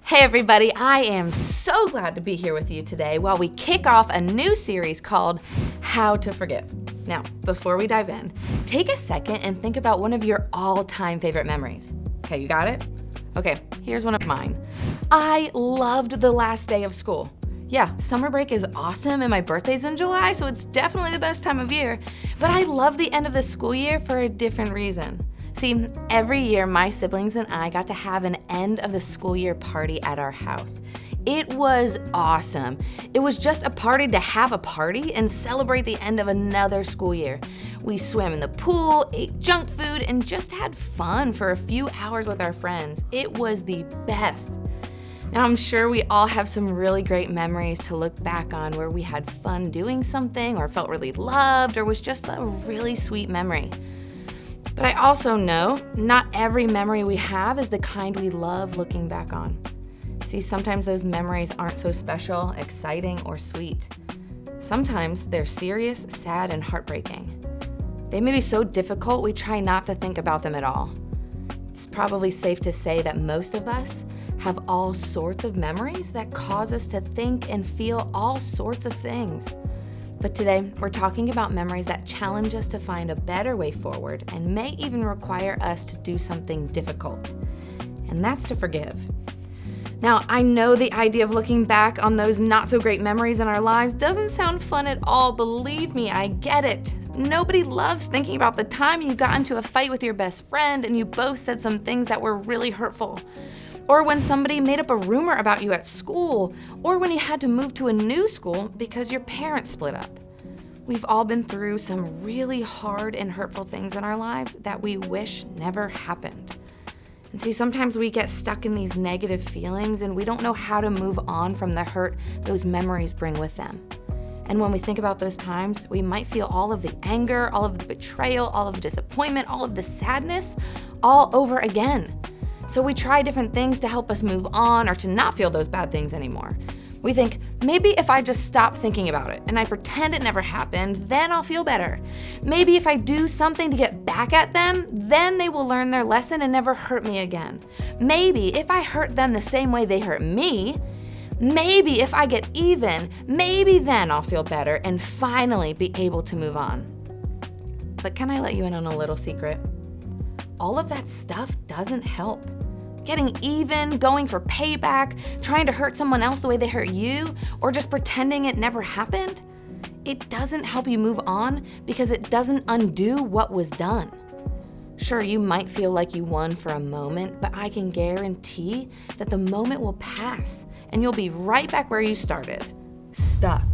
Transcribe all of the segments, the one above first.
Hey everybody, I am so glad to be here with you today while we kick off a new series called How to Forgive. Now, before we dive in, take a second and think about one of your all-time favorite memories. Okay, you got it? Okay, here's one of mine. I loved the last day of school. Yeah, summer break is awesome and my birthday's in July, so it's definitely the best time of year. But I love the end of the school year for a different reason. See, every year my siblings and I got to have an end of the school year party at our house. It was awesome. It was just a party to have a party and celebrate the end of another school year. We swam in the pool, ate junk food, and just had fun for a few hours with our friends. It was the best. Now, I'm sure we all have some really great memories to look back on where we had fun doing something or felt really loved or was just a really sweet memory. But I also know not every memory we have is the kind we love looking back on. See, sometimes those memories aren't so special, exciting, or sweet. Sometimes they're serious, sad, and heartbreaking. They may be so difficult we try not to think about them at all. It's probably safe to say that most of us have all sorts of memories that cause us to think and feel all sorts of things. But today, we're talking about memories that challenge us to find a better way forward and may even require us to do something difficult. And that's to forgive. Now, I know the idea of looking back on those not so great memories in our lives doesn't sound fun at all. Believe me, I get it. Nobody loves thinking about the time you got into a fight with your best friend and you both said some things that were really hurtful. Or when somebody made up a rumor about you at school, or when you had to move to a new school because your parents split up. We've all been through some really hard and hurtful things in our lives that we wish never happened. And see, sometimes we get stuck in these negative feelings and we don't know how to move on from the hurt those memories bring with them. And when we think about those times, we might feel all of the anger, all of the betrayal, all of the disappointment, all of the sadness, all over again. So we try different things to help us move on or to not feel those bad things anymore. We think, maybe if I just stop thinking about it and I pretend it never happened, then I'll feel better. Maybe if I do something to get back at them, then they will learn their lesson and never hurt me again. Maybe if I hurt them the same way they hurt me, maybe if I get even, maybe then I'll feel better and finally be able to move on. But can I let you in on a little secret? All of that stuff doesn't help. Getting even, going for payback, trying to hurt someone else the way they hurt you, or just pretending it never happened, it doesn't help you move on because it doesn't undo what was done. Sure, you might feel like you won for a moment, but I can guarantee that the moment will pass and you'll be right back where you started, stuck.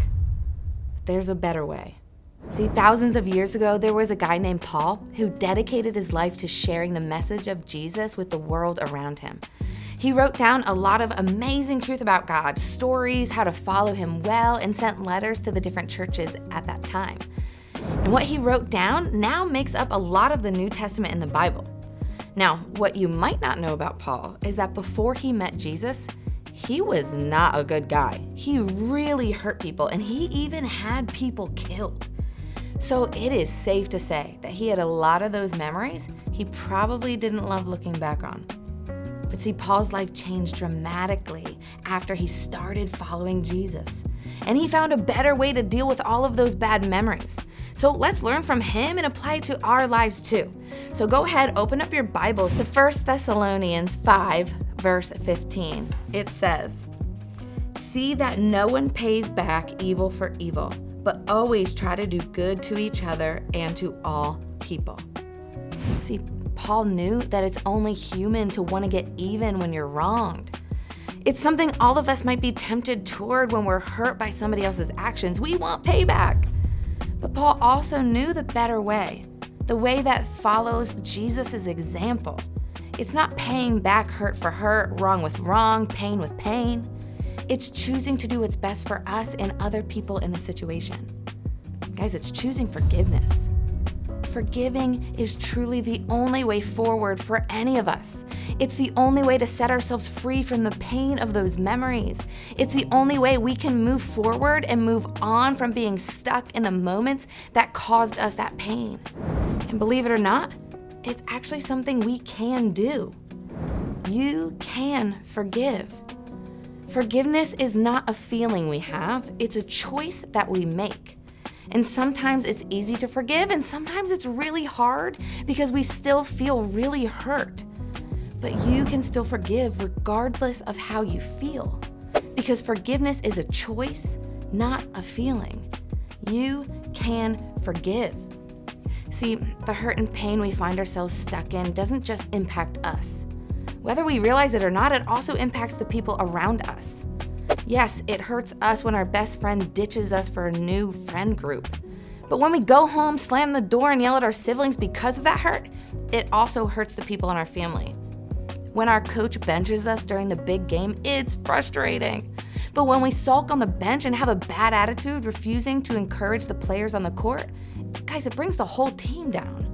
But there's a better way. See, thousands of years ago, there was a guy named Paul who dedicated his life to sharing the message of Jesus with the world around him. He wrote down a lot of amazing truth about God, stories, how to follow him well, and sent letters to the different churches at that time. And what he wrote down now makes up a lot of the New Testament in the Bible. Now, what you might not know about Paul is that before he met Jesus, he was not a good guy. He really hurt people, and he even had people killed. So it is safe to say that he had a lot of those memories he probably didn't love looking back on. But see, Paul's life changed dramatically after he started following Jesus. And he found a better way to deal with all of those bad memories. So let's learn from him and apply it to our lives too. So go ahead, open up your Bibles to 1 Thessalonians 5, verse 15. It says, "See that no one pays back evil for evil, but always try to do good to each other and to all people." See, Paul knew that it's only human to want to get even when you're wronged. It's something all of us might be tempted toward when we're hurt by somebody else's actions. We want payback. But Paul also knew the better way, the way that follows Jesus' example. It's not paying back hurt for hurt, wrong with wrong, pain with pain. It's choosing to do what's best for us and other people in the situation. Guys, it's choosing forgiveness. Forgiving is truly the only way forward for any of us. It's the only way to set ourselves free from the pain of those memories. It's the only way we can move forward and move on from being stuck in the moments that caused us that pain. And believe it or not, it's actually something we can do. You can forgive. Forgiveness is not a feeling we have, it's a choice that we make. And sometimes it's easy to forgive, and sometimes it's really hard because we still feel really hurt. But you can still forgive regardless of how you feel, because forgiveness is a choice, not a feeling. You can forgive. See, the hurt and pain we find ourselves stuck in doesn't just impact us. Whether we realize it or not, it also impacts the people around us. Yes, it hurts us when our best friend ditches us for a new friend group. But when we go home, slam the door, and yell at our siblings because of that hurt, it also hurts the people in our family. When our coach benches us during the big game, it's frustrating. But when we sulk on the bench and have a bad attitude, refusing to encourage the players on the court, guys, it brings the whole team down.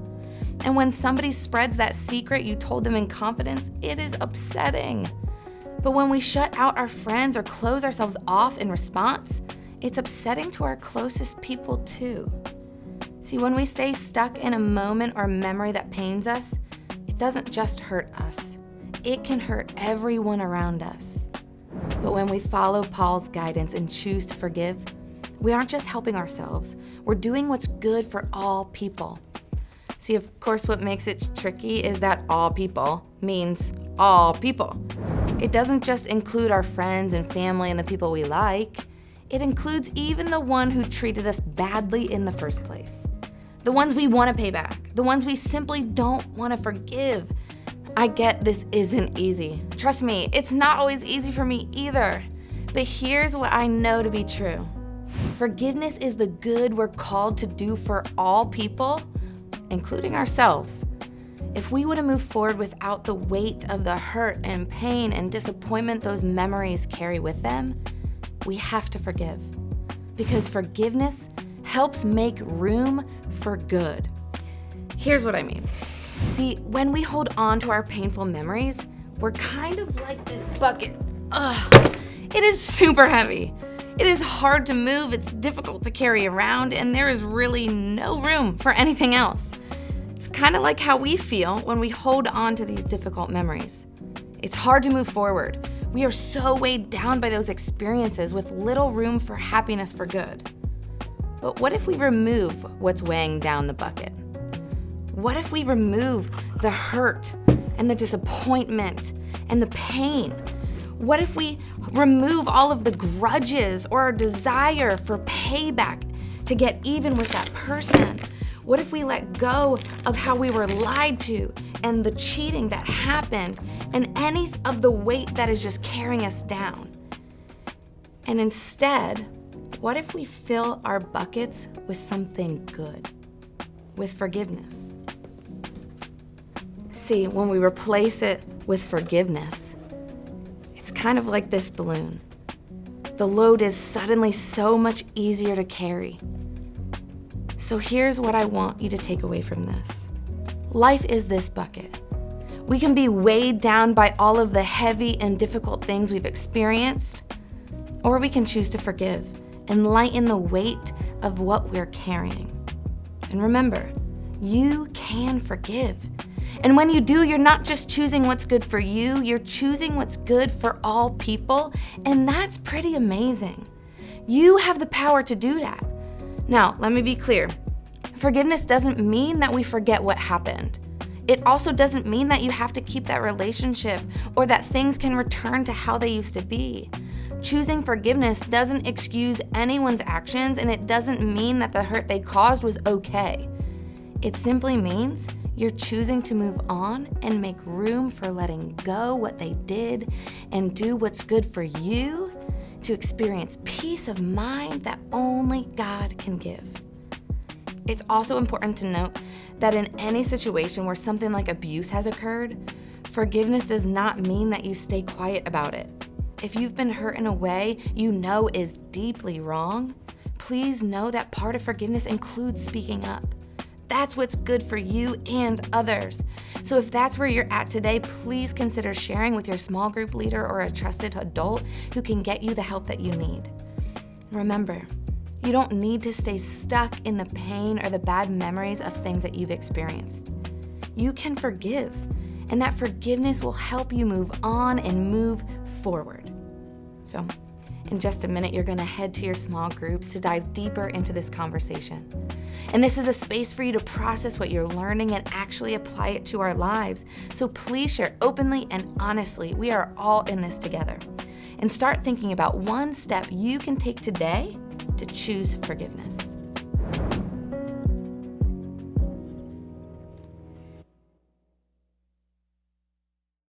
And when somebody spreads that secret you told them in confidence, it is upsetting. But when we shut out our friends or close ourselves off in response, it's upsetting to our closest people too. See, when we stay stuck in a moment or memory that pains us, it doesn't just hurt us. It can hurt everyone around us. But when we follow Paul's guidance and choose to forgive, we aren't just helping ourselves, we're doing what's good for all people. See, of course, what makes it tricky is that all people means all people. It doesn't just include our friends and family and the people we like. It includes even the one who treated us badly in the first place. The ones we want to pay back. The ones we simply don't want to forgive. I get this isn't easy. Trust me, it's not always easy for me either. But here's what I know to be true. Forgiveness is the good we're called to do for all people, including ourselves. If we want to move forward without the weight of the hurt and pain and disappointment those memories carry with them, we have to forgive. Because forgiveness helps make room for good. Here's what I mean. See, when we hold on to our painful memories, we're kind of like this bucket. It is super heavy. It is hard to move, it's difficult to carry around, and there is really no room for anything else. It's kind of like how we feel when we hold on to these difficult memories. It's hard to move forward. We are so weighed down by those experiences with little room for happiness for good. But what if we remove what's weighing down the bucket? What if we remove the hurt and the disappointment and the pain? What if we remove all of the grudges or our desire for payback to get even with that person? What if we let go of how we were lied to and the cheating that happened and any of the weight that is just carrying us down? And instead, what if we fill our buckets with something good, with forgiveness? See, when we replace it with forgiveness, it's kind of like this balloon. The load is suddenly so much easier to carry. So here's what I want you to take away from this. Life is this bucket. We can be weighed down by all of the heavy and difficult things we've experienced, or we can choose to forgive and lighten the weight of what we're carrying. And remember, you can forgive. And when you do, you're not just choosing what's good for you, you're choosing what's good for all people, and that's pretty amazing. You have the power to do that. Now, let me be clear. Forgiveness doesn't mean that we forget what happened. It also doesn't mean that you have to keep that relationship or that things can return to how they used to be. Choosing forgiveness doesn't excuse anyone's actions, and it doesn't mean that the hurt they caused was okay. It simply means you're choosing to move on and make room for letting go what they did and do what's good for you to experience peace of mind that only God can give. It's also important to note that in any situation where something like abuse has occurred, forgiveness does not mean that you stay quiet about it. If you've been hurt in a way you know is deeply wrong, please know that part of forgiveness includes speaking up. That's what's good for you and others. So if that's where you're at today, please consider sharing with your small group leader or a trusted adult who can get you the help that you need. Remember, you don't need to stay stuck in the pain or the bad memories of things that you've experienced. You can forgive, and that forgiveness will help you move on and move forward. So in just a minute, you're gonna head to your small groups to dive deeper into this conversation. And this is a space for you to process what you're learning and actually apply it to our lives. So please share openly and honestly. We are all in this together. And start thinking about one step you can take today to choose forgiveness.